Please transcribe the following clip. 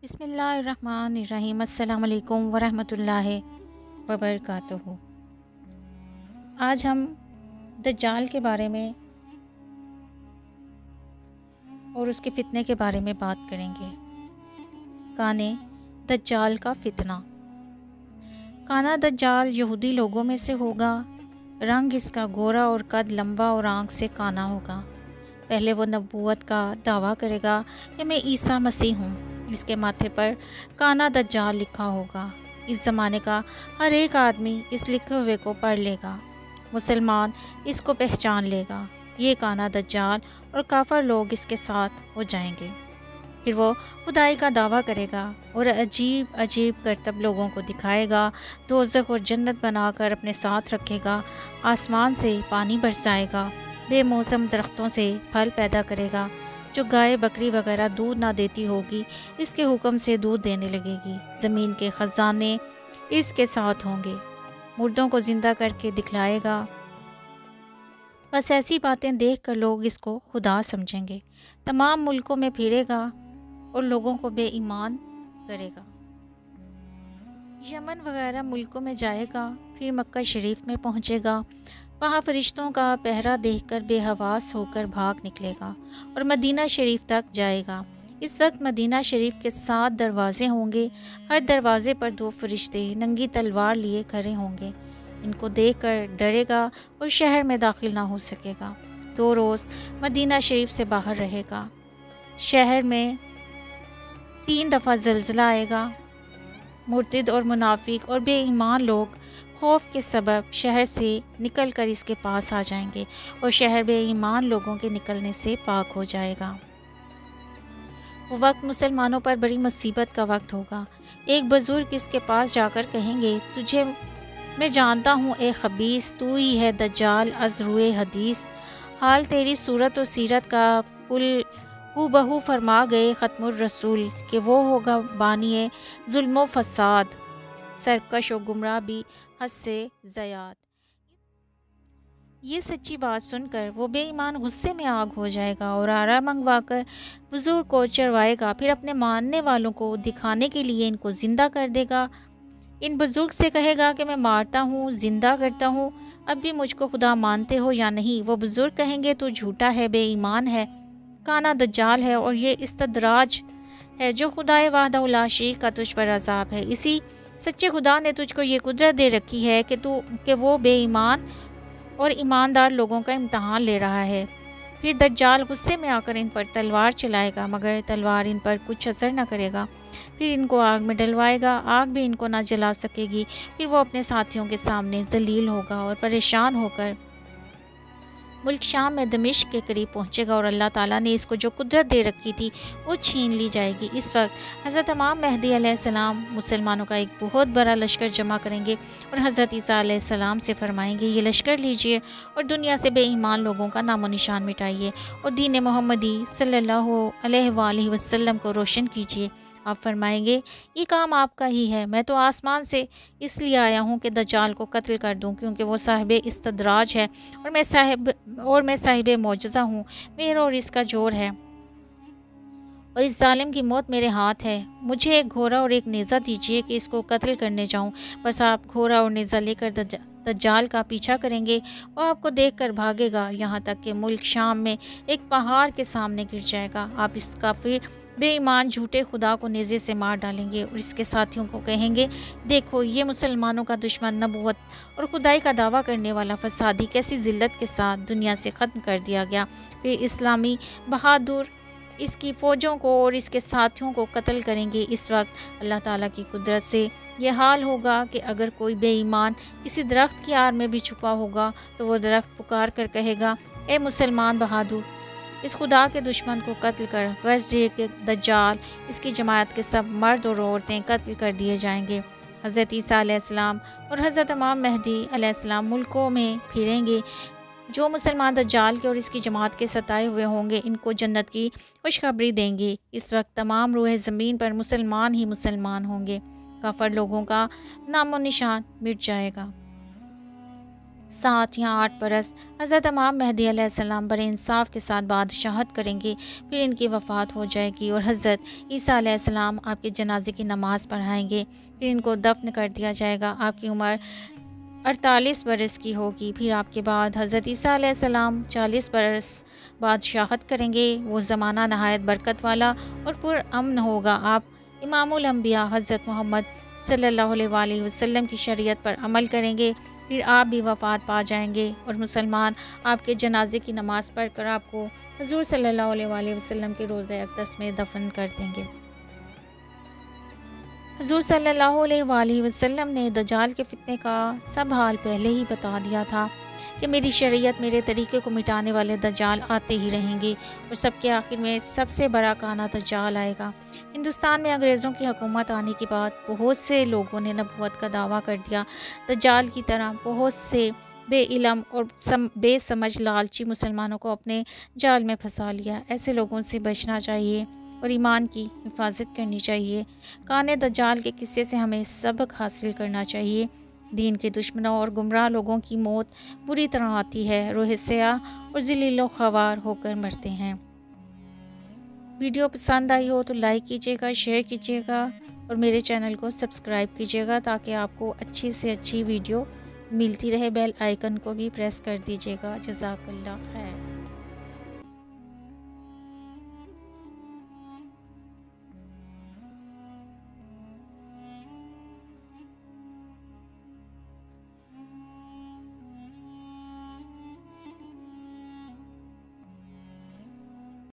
बिस्मिल्लाहिर्रहमानिर्रहीम। अस्सलाम वालेकुम वरहमतुल्लाहि वबरकातुहू। आज हम दज्जाल के बारे में और उसके फितने के बारे में बात करेंगे। काने दज्जाल का फितना। काना दज्जाल यहूदी लोगों में से होगा। रंग इसका गोरा और कद लंबा और आँख से काना होगा। पहले वो नबूवत का दावा करेगा कि मैं ईसा मसीह हूँ। इसके माथे पर काना दज्जाल लिखा होगा। इस ज़माने का हर एक आदमी इस लिखे हुए को पढ़ लेगा। मुसलमान इसको पहचान लेगा। ये काना दज्जाल और काफर लोग इसके साथ हो जाएंगे। फिर वो खुदाई का दावा करेगा और अजीब अजीब करतब लोगों को दिखाएगा। दोज़ख और जन्नत बनाकर अपने साथ रखेगा। आसमान से पानी बरसाएगा। बेमौसम दरख्तों से फल पैदा करेगा। जो गाय बकरी वगैरह दूध ना देती होगी, इसके हुक्म से दूध देने लगेगी। ज़मीन के ख़जाने इसके साथ होंगे। मुर्दों को ज़िंदा करके दिखलाएगा। बस ऐसी बातें देखकर लोग इसको खुदा समझेंगे। तमाम मुल्कों में फिरेगा और लोगों को बेईमान करेगा। यमन वगैरह मुल्कों में जाएगा। फिर मक्का शरीफ में पहुँचेगा। वहाँ फरिश्तों का पहरा देखकर बेहवास होकर भाग निकलेगा और मदीना शरीफ तक जाएगा। इस वक्त मदीना शरीफ के 7 दरवाजे होंगे। हर दरवाजे पर 2 फरिश्ते नंगी तलवार लिए खड़े होंगे। इनको देखकर डरेगा और शहर में दाखिल ना हो सकेगा। 2 रोज़ मदीना शरीफ से बाहर रहेगा। शहर में 3 दफ़ा ज़लज़ला आएगा। मुर्तिद और मुनाफिक और बेईमान लोग खौफ के सबब शहर से निकलकर इसके पास आ जाएंगे और शहर बेईमान लोगों के निकलने से पाक हो जाएगा। वो वक्त मुसलमानों पर बड़ी मुसीबत का वक्त होगा। एक बुजुर्ग इसके पास जाकर कहेंगे, तुझे मैं जानता हूँ ए खबीस, तू ही है दज्जाल अज़रुए हदीस। हाल तेरी सूरत और सीरत का कुल हूबहू फरमा गए ख़त्मुर रसूल कि वो होगा बानिए जुल्म फसाद, सरकश और गुमराह भी हद से ज़याद। ये सच्ची बात सुनकर वो बेईमान गुस्से में आग हो जाएगा और आरा मंगवाकर बुजुर्ग को चरवाएगा। फिर अपने मानने वालों को दिखाने के लिए इनको ज़िंदा कर देगा। इन बुजुर्ग से कहेगा कि मैं मारता हूँ, ज़िंदा करता हूँ, अब भी मुझको खुदा मानते हो या नहीं। वो बुजुर्ग कहेंगे तू झूठा है, बेईमान है, काना दज्जाल है और ये इस्तदराज है जो खुदाए वाहदा शरीक का तुझ पर अजाब है। इसी सच्चे खुदा ने तुझको ये कुदरत दे रखी है कि वो बेईमान और ईमानदार लोगों का इम्तहान ले रहा है। फिर दज्जाल गुस्से में आकर इन पर तलवार चलाएगा, मगर तलवार इन पर कुछ असर न करेगा। फिर इनको आग में डलवाएगा, आग भी इनको ना जला सकेगी। फिर वो अपने साथियों के सामने जलील होगा और परेशान होकर मुल्क शाम में दमिश्क के करीब पहुंचेगा और अल्लाह ताला ने इसको जो कुदरत दे रखी थी वो छीन ली जाएगी। इस वक्त हज़रत इमाम मेहदी अलैहिस्सलाम मुसलमानों का एक बहुत बड़ा लश्कर जमा करेंगे और हज़रत ईसा अलैहिस्सलाम से फरमाएंगे, ये लश्कर लीजिए और दुनिया से बेईमान लोगों का नामो निशान मिटाइए और दीन मोहम्मदी सल्लल्लाहु अलैहि वसल्लम को रोशन कीजिए। आप फरमाएंगे, ये काम आपका ही है। मैं तो आसमान से इसलिए आया हूँ कि दज्जाल को कत्ल कर दूँ, क्योंकि वो साहिब इस्तदराज है और मैं साहिब मौजज़ा हूँ। मेरा और इसका जोर है और इस जालिम की मौत मेरे हाथ है। मुझे एक घोड़ा और एक नेज़ा दीजिए कि इसको कत्ल करने जाऊँ। बस आप घोड़ा और नेज़ा लेकर दज्जाल का पीछा करेंगे और आपको देखकर भागेगा, यहाँ तक कि मुल्क शाम में एक पहाड़ के सामने गिर जाएगा। आप इसका फिर बेईमान झूठे खुदा को नेज़े से मार डालेंगे और इसके साथियों को कहेंगे, देखो ये मुसलमानों का दुश्मन, नबूवत और खुदाई का दावा करने वाला फसादी कैसी ज़िल्लत के साथ दुनिया से ख़त्म कर दिया गया। फिर इस्लामी बहादुर इसकी फ़ौजों को और इसके साथियों को कत्ल करेंगे। इस वक्त अल्लाह ताला की कुदरत से ये हाल होगा कि अगर कोई बेईमान किसी दरख्त की आड़ में भी छुपा होगा तो वो दरख्त पुकार कर कहेगा, ए मुसलमान बहादुर, इस खुदा के दुश्मन को कत्ल कर, गर्ज ये कि दज्जाल इसकी जमात के सब मर्द और औरतें कत्ल कर दिए जाएंगे। हज़रत ईसा अलैहिस्सलाम और हज़रत इमाम मेहदी अलैहिस्सलाम मुल्कों में फिरेंगे। जो मुसलमान दज्जाल के और इसकी जमात के सताए हुए होंगे, इनको जन्नत की खुशखबरी देंगे। इस वक्त तमाम रूह ज़मीन पर मुसलमान ही मुसलमान होंगे। काफर लोगों का नामो निशान मिट जाएगा। 7 या 8 बरस हज़रत इमाम मेहदी अलैहिस्सलाम बड़े इंसाफ के साथ बादशाहत करेंगे, फिर इनकी वफ़ात हो जाएगी और हज़रत ईसा अलैहिस्सलाम आपके जनाजे की नमाज़ पढ़ाएंगे, फिर इनको दफन कर दिया जाएगा। आपकी उम्र 48 बरस की होगी। फिर आपके बाद हज़रत ईसा अलैहिस्सलाम 40 बरस बादशाहत करेंगे। वो ज़माना नहायत बरकत वाला और पुरअमन होगा। आप इमामुल अंबिया हज़रत मोहम्मद सल्लल्लाहु अलैहि वसल्लम की शरीयत पर अमल करेंगे, फिर आप भी वफ़ात पा जाएंगे और मुसलमान आपके जनाजे की नमाज़ पढ़कर आपको हुज़ूर सल्लल्लाहु अलैहि वसल्लम के रोज़े अक़दस में दफन कर देंगे। हुज़ूर सल्लल्लाहु अलैहि वसल्लम ने दज्जाल के फितने का सब हाल पहले ही बता दिया था कि मेरी शरीयत, मेरे तरीक़े को मिटाने वाले दज्जाल आते ही रहेंगे और सबके आखिर में सबसे बड़ा काना दज्जाल आएगा। हिंदुस्तान में अंग्रेज़ों की हुकूमत आने के बाद बहुत से लोगों ने नबूवत का दावा कर दिया। दज्जाल की तरह बहुत से बेइल्म और बेसमझ लालची मुसलमानों को अपने जाल में फंसा लिया। ऐसे लोगों से बचना चाहिए और ईमान की हिफाजत करनी चाहिए। काने दज्जाल के किस्से से हमें सबक हासिल करना चाहिए। दीन के दुश्मनों और गुमराह लोगों की मौत बुरी तरह आती है, रोह स्याह और ज़लील ख्वार होकर मरते हैं। वीडियो पसंद आई हो तो लाइक कीजिएगा, शेयर कीजिएगा और मेरे चैनल को सब्सक्राइब कीजिएगा ताकि आपको अच्छी से अच्छी वीडियो मिलती रहे। बेल आइकन को भी प्रेस कर दीजिएगा। जज़ाकल्लाह खैर।